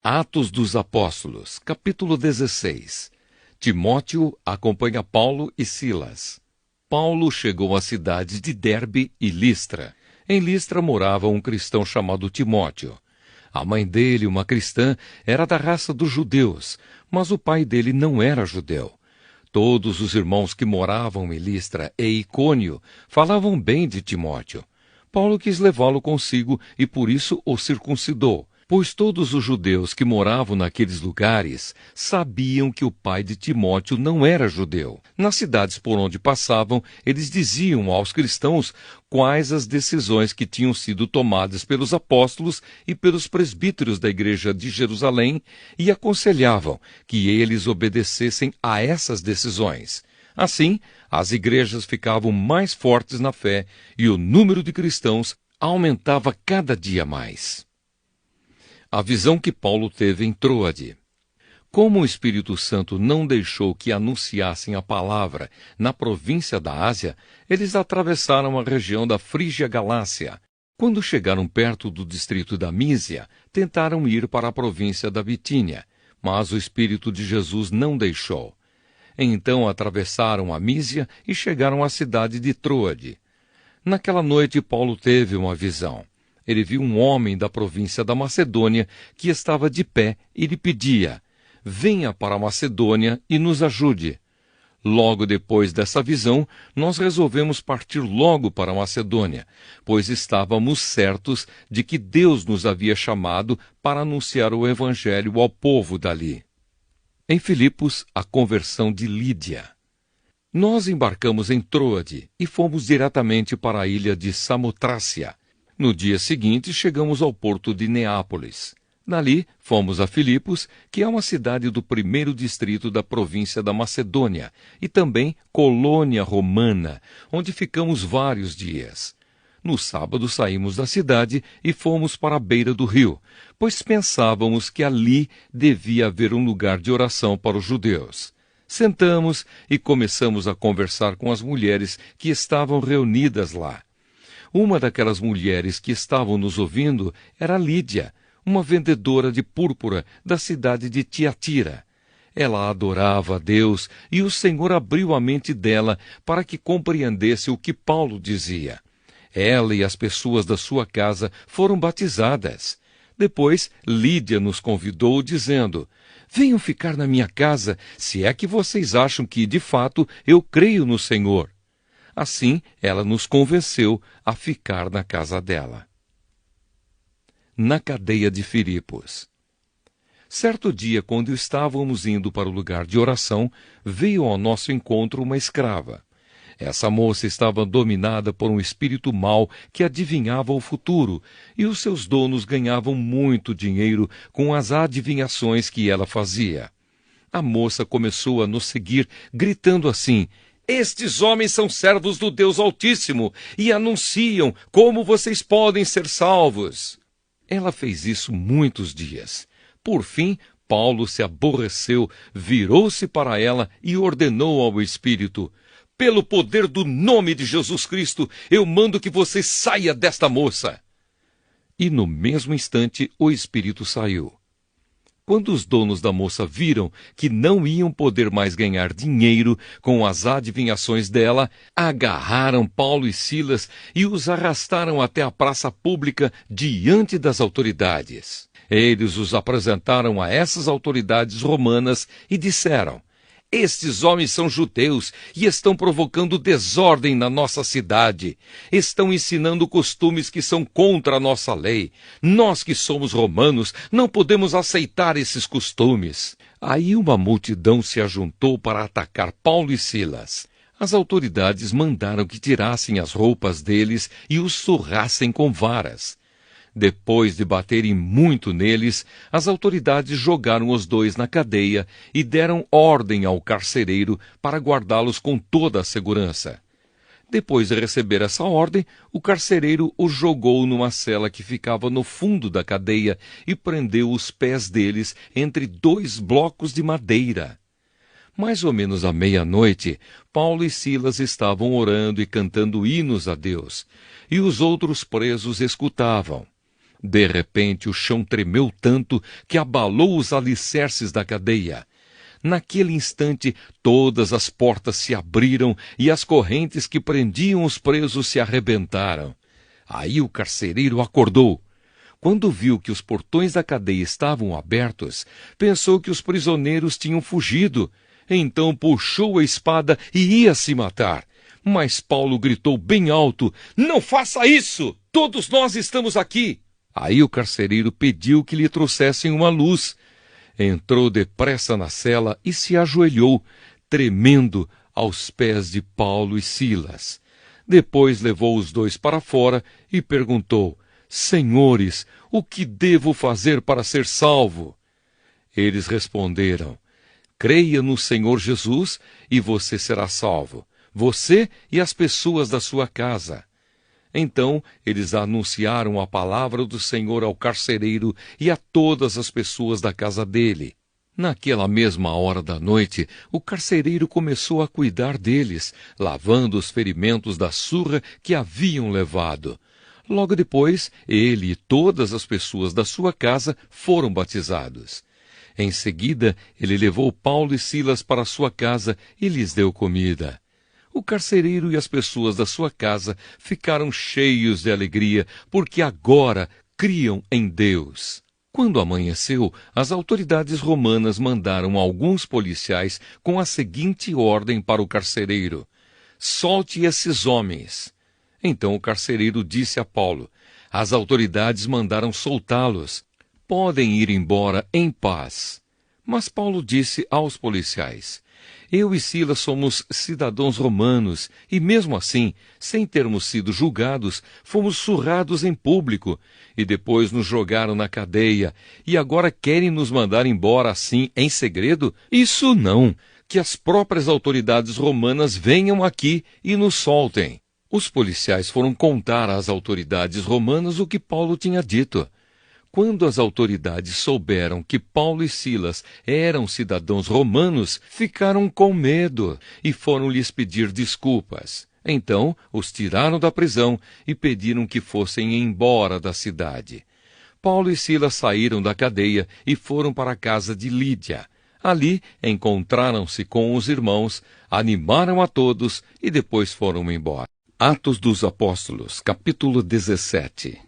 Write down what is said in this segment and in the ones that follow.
Atos dos Apóstolos, capítulo 16. Timóteo acompanha Paulo e Silas. Paulo chegou às cidades de Derbe e Listra. Em Listra morava um cristão chamado Timóteo. A mãe dele, uma cristã, era da raça dos judeus, mas o pai dele não era judeu. Todos os irmãos que moravam em Listra e Icônio falavam bem de Timóteo. Paulo quis levá-lo consigo e por isso o circuncidou, pois todos os judeus que moravam naqueles lugares sabiam que o pai de Timóteo não era judeu. Nas cidades por onde passavam, eles diziam aos cristãos quais as decisões que tinham sido tomadas pelos apóstolos e pelos presbíteros da igreja de Jerusalém e aconselhavam que eles obedecessem a essas decisões. Assim, as igrejas ficavam mais fortes na fé e o número de cristãos aumentava cada dia mais. A visão que Paulo teve em Troade. Como o Espírito Santo não deixou que anunciassem a palavra na província da Ásia, eles atravessaram a região da Frígia Galácia. Quando chegaram perto do distrito da Mísia, tentaram ir para a província da Bitínia, mas o Espírito de Jesus não deixou. Então atravessaram a Mísia e chegaram à cidade de Troade. Naquela noite Paulo teve uma visão. Ele viu um homem da província da Macedônia que estava de pé e lhe pedia: venha para a Macedônia e nos ajude. Logo depois dessa visão, nós resolvemos partir logo para a Macedônia, pois estávamos certos de que Deus nos havia chamado para anunciar o Evangelho ao povo dali. Em Filipos, a conversão de Lídia. Nós embarcamos em Troade e fomos diretamente para a ilha de Samotrácia. No dia seguinte, chegamos ao porto de Neápolis. Dali, fomos a Filipos, que é uma cidade do primeiro distrito da província da Macedônia, e também colônia romana, onde ficamos vários dias. No sábado saímos da cidade e fomos para a beira do rio, pois pensávamos que ali devia haver um lugar de oração para os judeus. Sentamos e começamos a conversar com as mulheres que estavam reunidas lá. Uma daquelas mulheres que estavam nos ouvindo era Lídia, uma vendedora de púrpura da cidade de Tiatira. Ela adorava a Deus e o Senhor abriu a mente dela para que compreendesse o que Paulo dizia. Ela e as pessoas da sua casa foram batizadas. Depois, Lídia nos convidou, dizendo: venham ficar na minha casa, se é que vocês acham que, de fato, eu creio no Senhor. Assim, ela nos convenceu a ficar na casa dela. Na cadeia de Filipos. Certo dia, quando estávamos indo para o lugar de oração, veio ao nosso encontro uma escrava. Essa moça estava dominada por um espírito mau que adivinhava o futuro, e os seus donos ganhavam muito dinheiro com as adivinhações que ela fazia. A moça começou a nos seguir, gritando assim: estes homens são servos do Deus Altíssimo e anunciam como vocês podem ser salvos. Ela fez isso muitos dias. Por fim, Paulo se aborreceu, virou-se para ela e ordenou ao espírito: pelo poder do nome de Jesus Cristo, eu mando que você saia desta moça. E no mesmo instante o espírito saiu. Quando os donos da moça viram que não iam poder mais ganhar dinheiro com as adivinhações dela, agarraram Paulo e Silas e os arrastaram até a praça pública diante das autoridades. Eles os apresentaram a essas autoridades romanas e disseram: estes homens são judeus e estão provocando desordem na nossa cidade. Estão ensinando costumes que são contra a nossa lei. Nós que somos romanos não podemos aceitar esses costumes. Aí uma multidão se ajuntou para atacar Paulo e Silas. As autoridades mandaram que tirassem as roupas deles e os surrassem com varas. Depois de baterem muito neles, as autoridades jogaram os dois na cadeia e deram ordem ao carcereiro para guardá-los com toda a segurança. Depois de receber essa ordem, o carcereiro os jogou numa cela que ficava no fundo da cadeia e prendeu os pés deles entre 2 blocos de madeira. Mais ou menos à meia-noite, Paulo e Silas estavam orando e cantando hinos a Deus, e os outros presos escutavam. De repente, o chão tremeu tanto que abalou os alicerces da cadeia. Naquele instante, todas as portas se abriram e as correntes que prendiam os presos se arrebentaram. Aí o carcereiro acordou. Quando viu que os portões da cadeia estavam abertos, pensou que os prisioneiros tinham fugido. Então puxou a espada e ia se matar. Mas Paulo gritou bem alto: "Não faça isso! Todos nós estamos aqui!" Aí o carcereiro pediu que lhe trouxessem uma luz. Entrou depressa na cela e se ajoelhou, tremendo, aos pés de Paulo e Silas. Depois levou os dois para fora e perguntou: "Senhores, o que devo fazer para ser salvo?" Eles responderam: "Creia no Senhor Jesus e você será salvo, você e as pessoas da sua casa." Então eles anunciaram a palavra do Senhor ao carcereiro e a todas as pessoas da casa dele. Naquela mesma hora da noite, o carcereiro começou a cuidar deles, lavando os ferimentos da surra que haviam levado. Logo depois, ele e todas as pessoas da sua casa foram batizados. Em seguida, ele levou Paulo e Silas para sua casa e lhes deu comida. O carcereiro e as pessoas da sua casa ficaram cheios de alegria, porque agora criam em Deus. Quando amanheceu, as autoridades romanas mandaram alguns policiais com a seguinte ordem para o carcereiro: "Solte esses homens." Então o carcereiro disse a Paulo: "As autoridades mandaram soltá-los. Podem ir embora em paz." Mas Paulo disse aos policiais: "Eu e Silas somos cidadãos romanos e, mesmo assim, sem termos sido julgados, fomos surrados em público e depois nos jogaram na cadeia e agora querem nos mandar embora assim, em segredo? Isso não! Que as próprias autoridades romanas venham aqui e nos soltem." Os policiais foram contar às autoridades romanas o que Paulo tinha dito. Quando as autoridades souberam que Paulo e Silas eram cidadãos romanos, ficaram com medo e foram lhes pedir desculpas. Então, os tiraram da prisão e pediram que fossem embora da cidade. Paulo e Silas saíram da cadeia e foram para a casa de Lídia. Ali, encontraram-se com os irmãos, animaram a todos e depois foram embora. Atos dos Apóstolos, capítulo 17.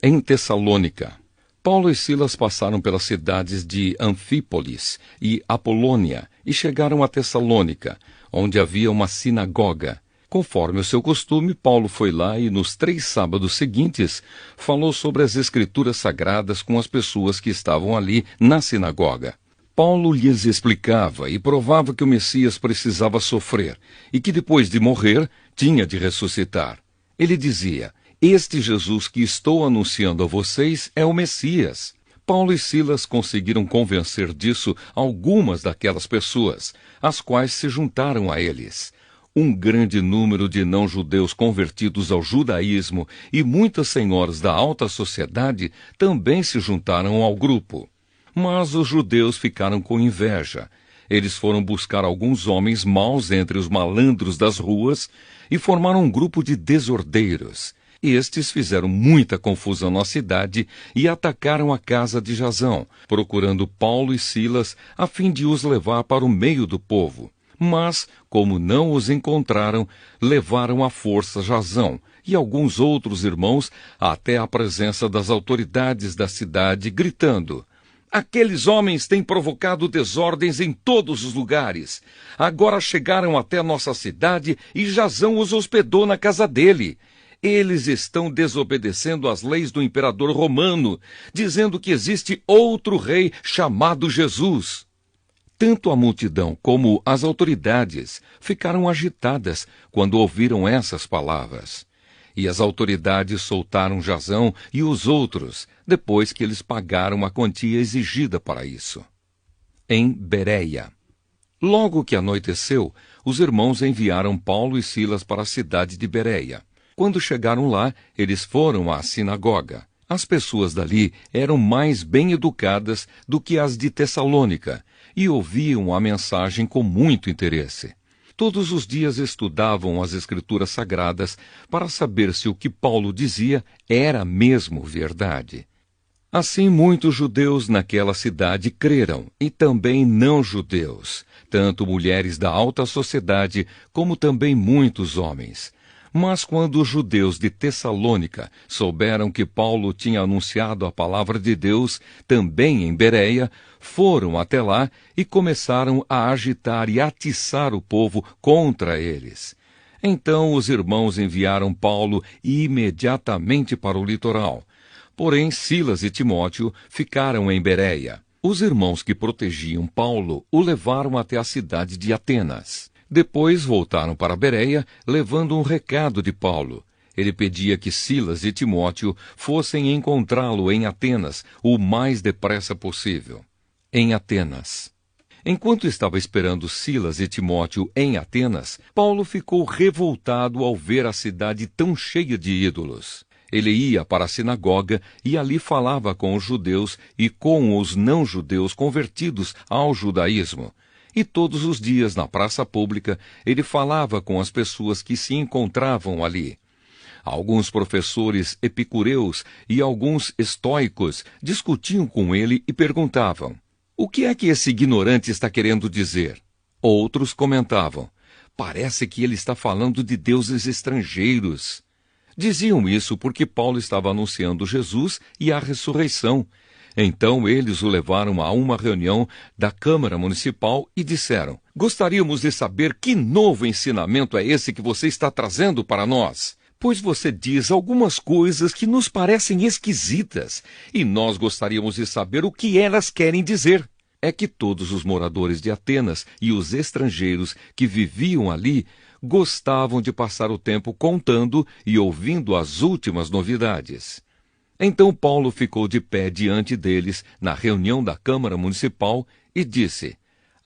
Em Tessalônica. Paulo e Silas passaram pelas cidades de Anfípolis e Apolônia e chegaram a Tessalônica, onde havia uma sinagoga. Conforme o seu costume, Paulo foi lá e, nos 3 sábados seguintes, falou sobre as Escrituras Sagradas com as pessoas que estavam ali na sinagoga. Paulo lhes explicava e provava que o Messias precisava sofrer e que, depois de morrer, tinha de ressuscitar. Ele dizia: "Este Jesus que estou anunciando a vocês é o Messias." Paulo e Silas conseguiram convencer disso algumas daquelas pessoas, as quais se juntaram a eles. Um grande número de não-judeus convertidos ao judaísmo e muitas senhoras da alta sociedade também se juntaram ao grupo. Mas os judeus ficaram com inveja. Eles foram buscar alguns homens maus entre os malandros das ruas e formaram um grupo de desordeiros. Estes fizeram muita confusão na cidade e atacaram a casa de Jasão, procurando Paulo e Silas a fim de os levar para o meio do povo. Mas, como não os encontraram, levaram à força Jasão e alguns outros irmãos até a presença das autoridades da cidade, gritando: "Aqueles homens têm provocado desordens em todos os lugares. Agora chegaram até nossa cidade e Jasão os hospedou na casa dele. Eles estão desobedecendo às leis do imperador romano, dizendo que existe outro rei chamado Jesus." Tanto a multidão como as autoridades ficaram agitadas quando ouviram essas palavras. E as autoridades soltaram Jasão e os outros, depois que eles pagaram a quantia exigida para isso. Em Bereia. Logo que anoiteceu, os irmãos enviaram Paulo e Silas para a cidade de Bereia. Quando chegaram lá, eles foram à sinagoga. As pessoas dali eram mais bem educadas do que as de Tessalônica e ouviam a mensagem com muito interesse. Todos os dias estudavam as Escrituras Sagradas para saber se o que Paulo dizia era mesmo verdade. Assim, muitos judeus naquela cidade creram, e também não-judeus, tanto mulheres da alta sociedade, como também muitos homens. Mas quando os judeus de Tessalônica souberam que Paulo tinha anunciado a palavra de Deus também em Bereia, foram até lá e começaram a agitar e atiçar o povo contra eles. Então os irmãos enviaram Paulo imediatamente para o litoral. Porém, Silas e Timóteo ficaram em Bereia. Os irmãos que protegiam Paulo o levaram até a cidade de Atenas. Depois voltaram para Bereia, levando um recado de Paulo. Ele pedia que Silas e Timóteo fossem encontrá-lo em Atenas o mais depressa possível. Em Atenas. Enquanto estava esperando Silas e Timóteo em Atenas, Paulo ficou revoltado ao ver a cidade tão cheia de ídolos. Ele ia para a sinagoga e ali falava com os judeus e com os não-judeus convertidos ao judaísmo. E todos os dias, na praça pública, ele falava com as pessoas que se encontravam ali. Alguns professores epicureus e alguns estoicos discutiam com ele e perguntavam: "O que é que esse ignorante está querendo dizer?" Outros comentavam: "Parece que ele está falando de deuses estrangeiros." Diziam isso porque Paulo estava anunciando Jesus e a ressurreição. Então eles o levaram a uma reunião da Câmara Municipal e disseram: "Gostaríamos de saber que novo ensinamento é esse que você está trazendo para nós. Pois você diz algumas coisas que nos parecem esquisitas, e nós gostaríamos de saber o que elas querem dizer." É que todos os moradores de Atenas e os estrangeiros que viviam ali gostavam de passar o tempo contando e ouvindo as últimas novidades. Então Paulo ficou de pé diante deles na reunião da Câmara Municipal e disse: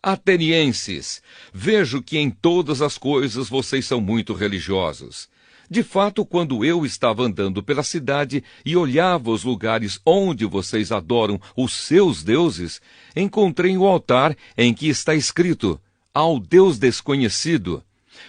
"Atenienses, vejo que em todas as coisas vocês são muito religiosos. De fato, quando eu estava andando pela cidade e olhava os lugares onde vocês adoram os seus deuses, encontrei o altar em que está escrito: 'Ao Deus desconhecido'.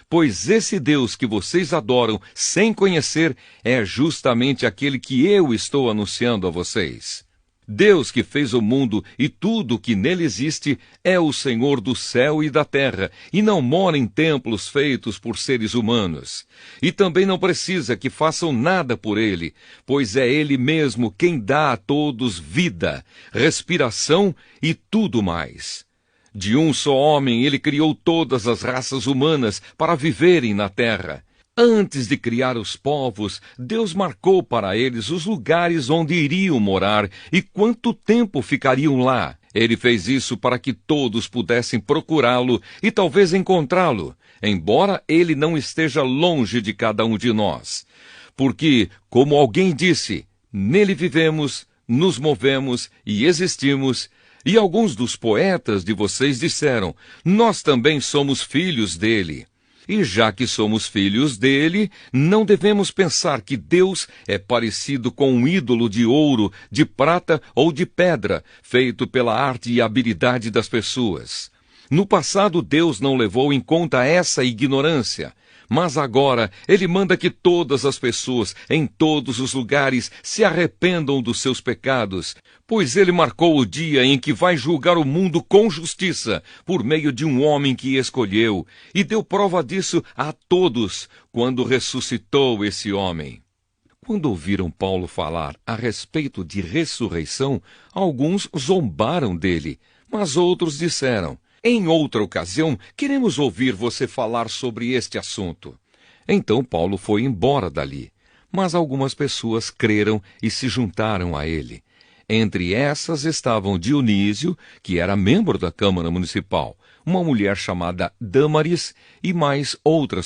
Pois esse Deus que vocês adoram sem conhecer é justamente aquele que eu estou anunciando a vocês. Deus que fez o mundo e tudo o que nele existe é o Senhor do céu e da terra, e não mora em templos feitos por seres humanos. E também não precisa que façam nada por ele, pois é ele mesmo quem dá a todos vida, respiração e tudo mais. De um só homem ele criou todas as raças humanas para viverem na terra. Antes de criar os povos, Deus marcou para eles os lugares onde iriam morar e quanto tempo ficariam lá. Ele fez isso para que todos pudessem procurá-lo e talvez encontrá-lo, embora ele não esteja longe de cada um de nós. Porque, como alguém disse, nele vivemos, nos movemos e existimos. E alguns dos poetas de vocês disseram: nós também somos filhos dele. E já que somos filhos dele, não devemos pensar que Deus é parecido com um ídolo de ouro, de prata ou de pedra, feito pela arte e habilidade das pessoas. No passado, Deus não levou em conta essa ignorância. Mas agora, ele manda que todas as pessoas, em todos os lugares, se arrependam dos seus pecados, pois ele marcou o dia em que vai julgar o mundo com justiça, por meio de um homem que escolheu, e deu prova disso a todos, quando ressuscitou esse homem." Quando ouviram Paulo falar a respeito de ressurreição, alguns zombaram dele, mas outros disseram: "Em outra ocasião, queremos ouvir você falar sobre este assunto." Então Paulo foi embora dali, mas algumas pessoas creram e se juntaram a ele. Entre essas estavam Dionísio, que era membro da Câmara Municipal, uma mulher chamada Dâmaris e mais outras